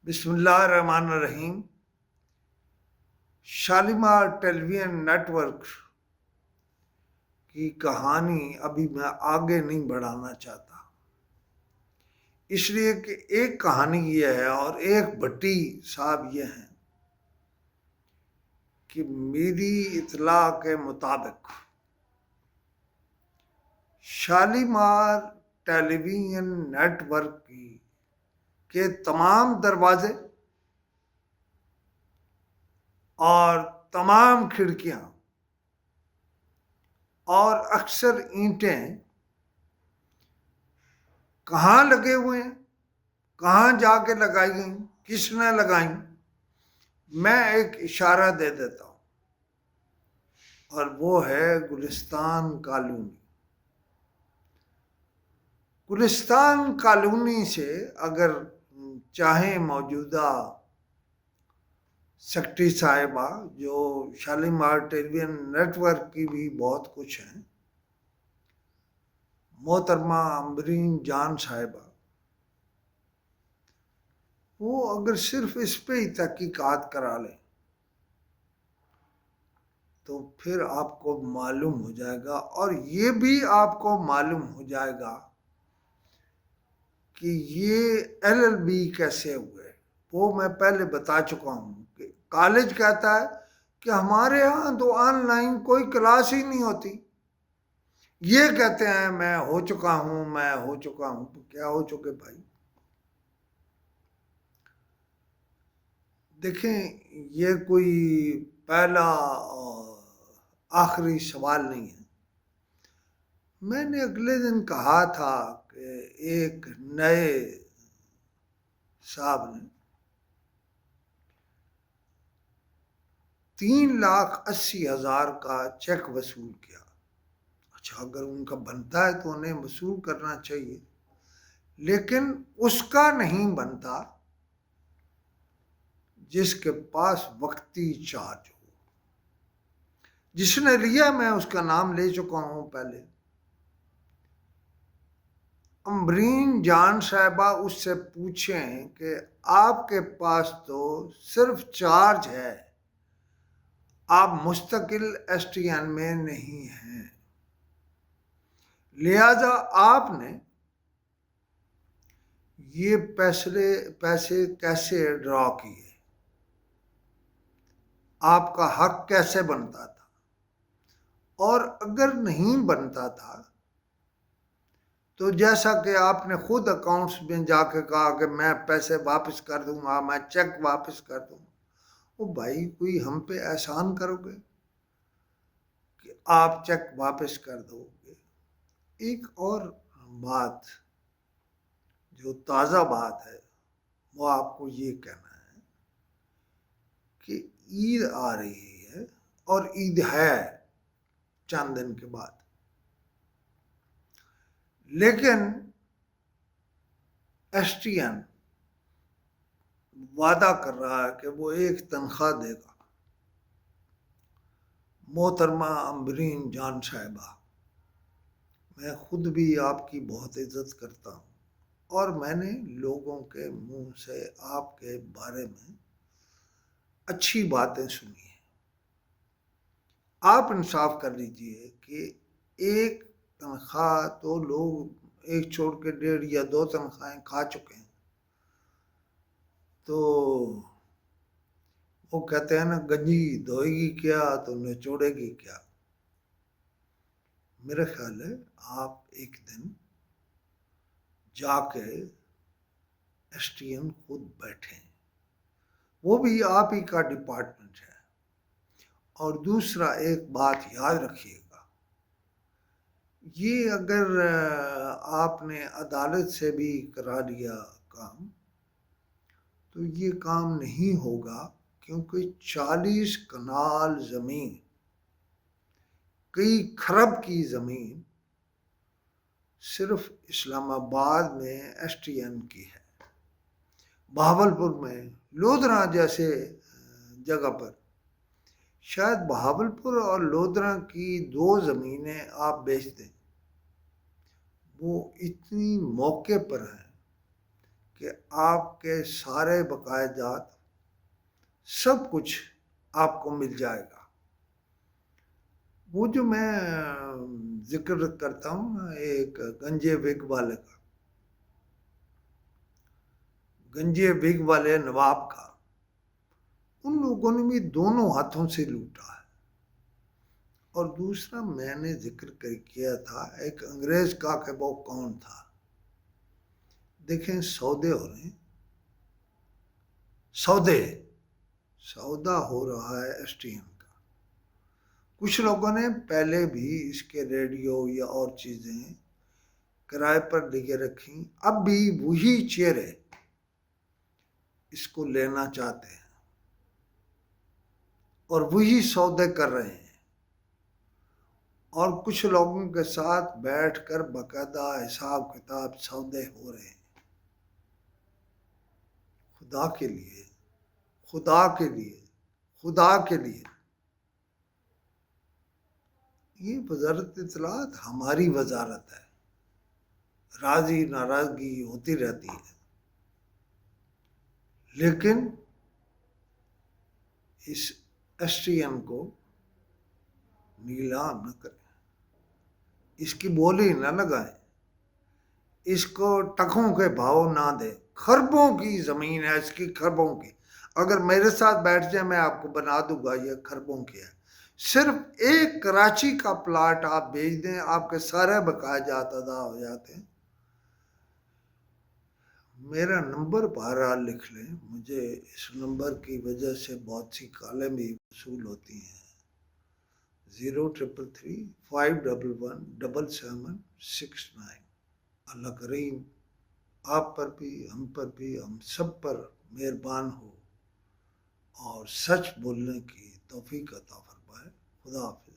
بسم اللہ الرحمن الرحیم۔ شالیمار ٹیلی ویژن نیٹ ورک کی کہانی ابھی میں آگے نہیں بڑھانا چاہتا، اس لیے کہ ایک کہانی یہ ہے اور ایک بھٹی صاحب یہ ہیں کہ میری اطلاع کے مطابق شالیمار ٹیلی ویژن نیٹ ورک کے تمام دروازے اور تمام کھڑکیاں اور اکثر اینٹیں کہاں لگے ہوئے ہیں، کہاں جا کے لگائی گئیں، کس نے لگائیں، میں ایک اشارہ دے دیتا ہوں، اور وہ ہے گلستان کالونی۔ گلستان کالونی سے اگر چاہیں موجودہ سیکرٹری صاحبہ، جو شالیمار ٹیلی ویژن نیٹ ورک کی بھی بہت کچھ ہیں، محترمہ امبرین جان صاحبہ، وہ اگر صرف اس پہ ہی تحقیقات کرا لیں تو پھر آپ کو معلوم ہو جائے گا، اور یہ بھی آپ کو معلوم ہو جائے گا کہ یہ ایل ایل بی کیسے ہوئے۔ وہ میں پہلے بتا چکا ہوں کہ کالج کہتا ہے کہ ہمارے ہاں تو آن لائن کوئی کلاس ہی نہیں ہوتی، یہ کہتے ہیں میں ہو چکا ہوں، میں ہو چکا ہوں۔ تو کیا ہو چکے بھائی؟ دیکھیں، یہ کوئی پہلا اور آخری سوال نہیں ہے۔ میں نے اگلے دن کہا تھا کہ ایک نئے صاحب نے 3,80,000 کا چیک وصول کیا۔ اچھا، اگر ان کا بنتا ہے تو انہیں وصول کرنا چاہیے، لیکن اس کا نہیں بنتا جس کے پاس وقتی چارج ہو۔ جس نے لیا، میں اس کا نام لے چکا ہوں پہلے، امبرین جان صاحبہ، اس سے پوچھیں کہ آپ کے پاس تو صرف چارج ہے، آپ مستقل ایس ٹی این میں نہیں ہیں، لہذا آپ نے یہ پیسے کیسے ڈرا کیے، آپ کا حق کیسے بنتا تھا؟ اور اگر نہیں بنتا تھا تو جیسا کہ آپ نے خود اکاؤنٹس میں جا کے کہا کہ میں پیسے واپس کر دوں گا، میں چیک واپس کر دوں گا، وہ بھائی کوئی ہم پہ احسان کرو گے کہ آپ چیک واپس کر دو گے؟ ایک اور بات جو تازہ بات ہے وہ آپ کو یہ کہنا ہے کہ عید آ رہی ہے، اور عید ہے چند دن کے بعد، لیکن ایس ٹی این وعدہ کر رہا ہے کہ وہ ایک تنخواہ دے گا۔ محترمہ امبرین جان صاحبہ، میں خود بھی آپ کی بہت عزت کرتا ہوں، اور میں نے لوگوں کے منہ سے آپ کے بارے میں اچھی باتیں سنی ہیں۔ آپ انصاف کر لیجئے کہ ایک تنخواہ تو لوگ ایک چھوڑ کے 1.5 یا 2 تنخواہیں کھا چکے ہیں، تو وہ کہتے ہیں نا، گنجی دھوئے گی کیا تو نچوڑے گی کیا۔ میرے خیال ہے آپ ایک دن جا کے ایس ٹی ایم خود بیٹھیں، وہ بھی آپ ہی کا ڈپارٹمنٹ ہے۔ اور دوسرا ایک بات یاد رکھیے گا، یہ اگر آپ نے عدالت سے بھی کرا لیا کام تو یہ کام نہیں ہوگا، کیونکہ 40 کنال زمین، کئی کھرب کی زمین صرف اسلام آباد میں ایس ٹی این کی ہے۔ بہاولپور میں، لودھرا جیسے جگہ پر، شاید بہاولپور اور لودھرا کی 2 زمینیں آپ بیچ دیں، وہ اتنی موقع پر ہیں کہ آپ کے سارے بقایا جات سب کچھ آپ کو مل جائے گا۔ وہ جو میں ذکر کرتا ہوں ایک گنجے وگ والے کا، گنجے وگ والے نواب کا، ان لوگوں نے بھی دونوں ہاتھوں سے لوٹا ہے۔ اور دوسرا میں نے ذکر کیا تھا ایک انگریز کا کہ وہ کون تھا۔ دیکھیں سودے ہو رہے ہیں، سودا ہو رہا ہے ایس ٹی ایم کا۔ کچھ لوگوں نے پہلے بھی اس کے ریڈیو یا اور چیزیں کرائے پر لے کے رکھی، اب بھی وہی چہرے اس کو لینا چاہتے ہیں اور وہی سودے کر رہے ہیں، اور کچھ لوگوں کے ساتھ بیٹھ کر باقاعدہ حساب کتاب سودے ہو رہے ہیں۔ خدا کے لیے، خدا کے لیے، خدا کے لیے، یہ وزارت اطلاعات ہماری وزارت ہے، راضی ناراضگی ہوتی رہتی ہے، لیکن اس ایس ٹی ایم کو نیلام نہ کریں، اس کی بولی نہ لگائیں، اس کو ٹکوں کے بھاؤ نہ دیں۔ خربوں کی زمین ہے اس کی، خربوں کی۔ اگر میرے ساتھ بیٹھ جائیں میں آپ کو بنا دوں گا یہ خربوں کی ہے۔ صرف ایک کراچی کا پلاٹ آپ بھیج دیں، آپ کے سارے بقایا جات ادا ہو جاتے ہیں۔ میرا نمبر بہرحال لکھ لیں، مجھے اس نمبر کی وجہ سے بہت سی کالیں بھی وصول ہوتی ہیں۔ 0335111769۔ اللہ کریم آپ پر بھی، ہم پر بھی، ہم سب پر مہربان ہو اور سچ بولنے کی توفیق عطا فرمائے۔ خدا حافظ۔